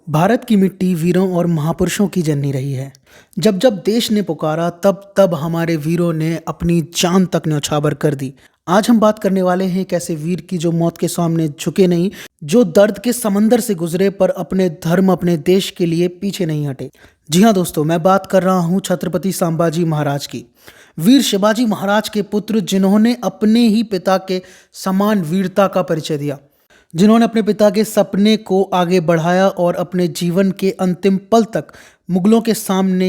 भारत की मिट्टी वीरों और महापुरुषों की जननी रही है। जब जब देश ने पुकारा तब तब हमारे वीरों ने अपनी जान तक न्यौछावर कर दी। आज हम बात करने वाले हैं एक ऐसे वीर की जो मौत के सामने झुके नहीं, जो दर्द के समंदर से गुजरे पर अपने धर्म अपने देश के लिए पीछे नहीं हटे। जी हाँ दोस्तों, मैं बात कर रहा हूँ छत्रपति संभाजी महाराज की। वीर शिवाजी महाराज के पुत्र, जिन्होंने अपने ही पिता के समान वीरता का परिचय दिया, जिन्होंने अपने पिता के सपने को आगे बढ़ाया और अपने जीवन के अंतिम पल तक मुगलों के सामने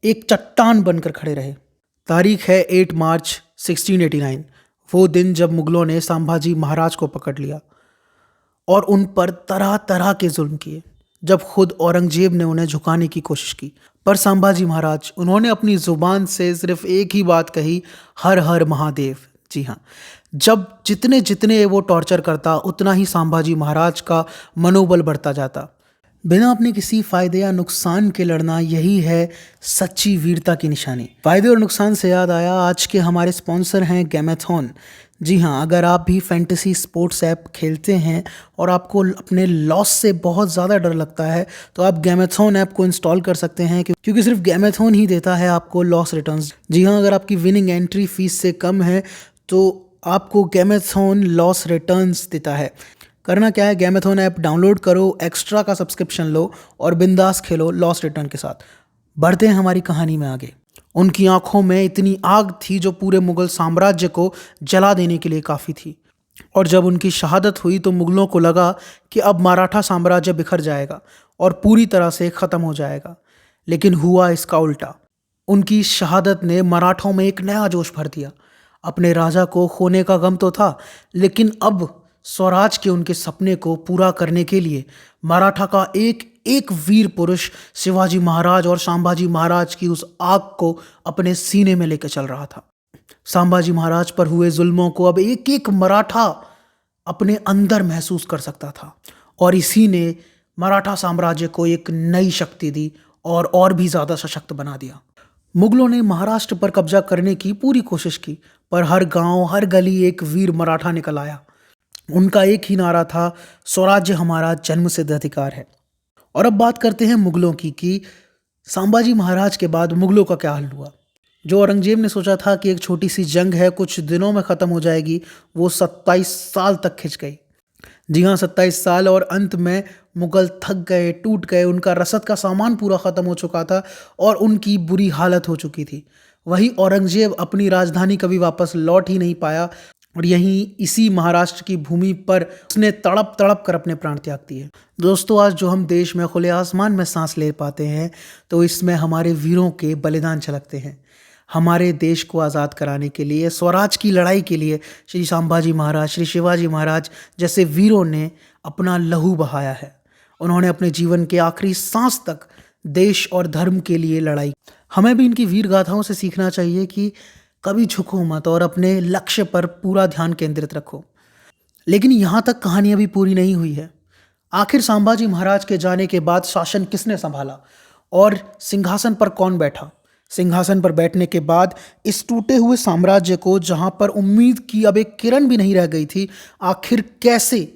एक चट्टान बनकर खड़े रहे। तारीख है 8 मार्च 1689, वो दिन जब मुगलों ने संभाजी महाराज को पकड़ लिया और उन पर तरह तरह के जुल्म किए। जब खुद औरंगजेब ने उन्हें झुकाने की कोशिश की, पर संभाजी महाराज, उन्होंने अपनी जुबान से सिर्फ एक ही बात कही, हर हर महादेव। जी हाँ, जब जितने जितने वो टॉर्चर करता, उतना ही संभाजी महाराज का मनोबल बढ़ता जाता। बिना अपने किसी फायदे या नुकसान के लड़ना, यही है सच्ची वीरता की निशानी। फायदे और नुकसान से याद आया, आज के हमारे स्पॉन्सर हैं गेमेथॉन। जी हाँ, अगर आप भी फैंटेसी स्पोर्ट्स ऐप खेलते हैं और आपको अपने लॉस से बहुत ज़्यादा डर लगता है, तो आप गेमेथॉन ऐप को इंस्टॉल कर सकते हैं, क्योंकि सिर्फ गेमेथॉन ही देता है आपको लॉस रिटर्न्स। जी हाँ, अगर आपकी विनिंग एंट्री फीस से कम है तो आपको गेमेथॉन लॉस रिटर्न्स देता है। करना क्या है, गेमेथॉन ऐप डाउनलोड करो, एक्स्ट्रा का सब्सक्रिप्शन लो और बिंदास खेलो लॉस रिटर्न के साथ। बढ़ते हैं हमारी कहानी में आगे। उनकी आंखों में इतनी आग थी जो पूरे मुगल साम्राज्य को जला देने के लिए काफ़ी थी। और जब उनकी शहादत हुई तो मुगलों को लगा कि अब मराठा साम्राज्य बिखर जाएगा और पूरी तरह से ख़त्म हो जाएगा। लेकिन हुआ इसका उल्टा। उनकी शहादत ने मराठों में एक नया जोश भर दिया। अपने राजा को खोने का गम तो था, लेकिन अब स्वराज के उनके सपने को पूरा करने के लिए मराठा का एक एक वीर पुरुष शिवाजी महाराज और संभाजी महाराज की उस आग को अपने सीने में लेकर चल रहा था। संभाजी महाराज पर हुए जुल्मों को अब एक एक मराठा अपने अंदर महसूस कर सकता था, और इसी ने मराठा साम्राज्य को एक नई शक्ति दी और भी ज़्यादा सशक्त बना दिया। मुगलों ने महाराष्ट्र पर कब्जा करने की पूरी कोशिश की, पर हर गांव हर गली एक वीर मराठा निकल आया। उनका एक ही नारा था, स्वराज्य हमारा जन्मसिद्ध अधिकार है। और अब बात करते हैं मुगलों की, कि संभाजी महाराज के बाद मुगलों का क्या हाल हुआ। जो औरंगजेब ने सोचा था कि एक छोटी सी जंग है, कुछ दिनों में ख़त्म हो जाएगी, वो 27 साल तक खिंच गई। जी हाँ, 27 साल। और अंत में मुगल थक गए, टूट गए, उनका रसद का सामान पूरा ख़त्म हो चुका था और उनकी बुरी हालत हो चुकी थी। वही औरंगजेब अपनी राजधानी कभी वापस लौट ही नहीं पाया, और यहीं इसी महाराष्ट्र की भूमि पर उसने तड़प तड़प कर अपने प्राण त्याग दिए। दोस्तों, आज जो हम देश में खुले आसमान में सांस ले पाते हैं, तो इसमें हमारे वीरों के बलिदान झलकते हैं। हमारे देश को आज़ाद कराने के लिए, स्वराज की लड़ाई के लिए श्री संभाजी महाराज, श्री शिवाजी महाराज जैसे वीरों ने अपना लहू बहाया है। उन्होंने अपने जीवन के आखिरी सांस तक देश और धर्म के लिए लड़ाई। हमें भी इनकी वीर गाथाओं से सीखना चाहिए कि कभी झुको मत और अपने लक्ष्य पर पूरा ध्यान केंद्रित रखो। लेकिन यहाँ तक कहानी अभी पूरी नहीं हुई है। आखिर संभाजी महाराज के जाने के बाद शासन किसने संभाला और सिंहासन पर कौन बैठा। सिंहासन पर बैठने के बाद इस टूटे हुए साम्राज्य को, जहाँ पर उम्मीद की अब एक किरण भी नहीं रह गई थी, आखिर कैसे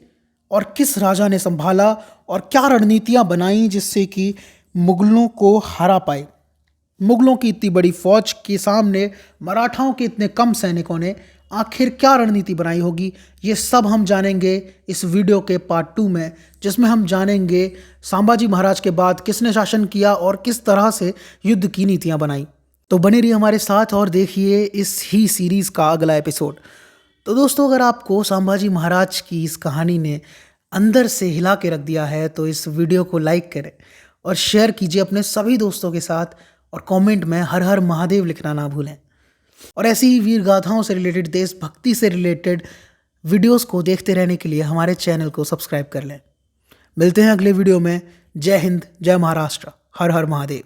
और किस राजा ने संभाला और क्या रणनीतियाँ बनाई जिससे कि मुगलों को हरा पाए। मुगलों की इतनी बड़ी फौज के सामने मराठाओं के इतने कम सैनिकों ने आखिर क्या रणनीति बनाई होगी, ये सब हम जानेंगे इस वीडियो के पार्ट 2 में, जिसमें हम जानेंगे संभाजी महाराज के बाद किसने शासन किया और किस तरह से युद्ध की नीतियां बनाई। तो बने रहिए हमारे साथ और देखिए इस ही सीरीज़ का अगला एपिसोड। तो दोस्तों, अगर आपको संभाजी महाराज की इस कहानी ने अंदर से हिला के रख दिया है, तो इस वीडियो को लाइक करें और शेयर कीजिए अपने सभी दोस्तों के साथ, और कमेंट में हर हर महादेव लिखना ना भूलें। और ऐसी ही वीर गाथाओं से रिलेटेड, देशभक्ति से रिलेटेड वीडियोस को देखते रहने के लिए हमारे चैनल को सब्सक्राइब कर लें। मिलते हैं अगले वीडियो में। जय हिंद, जय महाराष्ट्र, हर हर महादेव।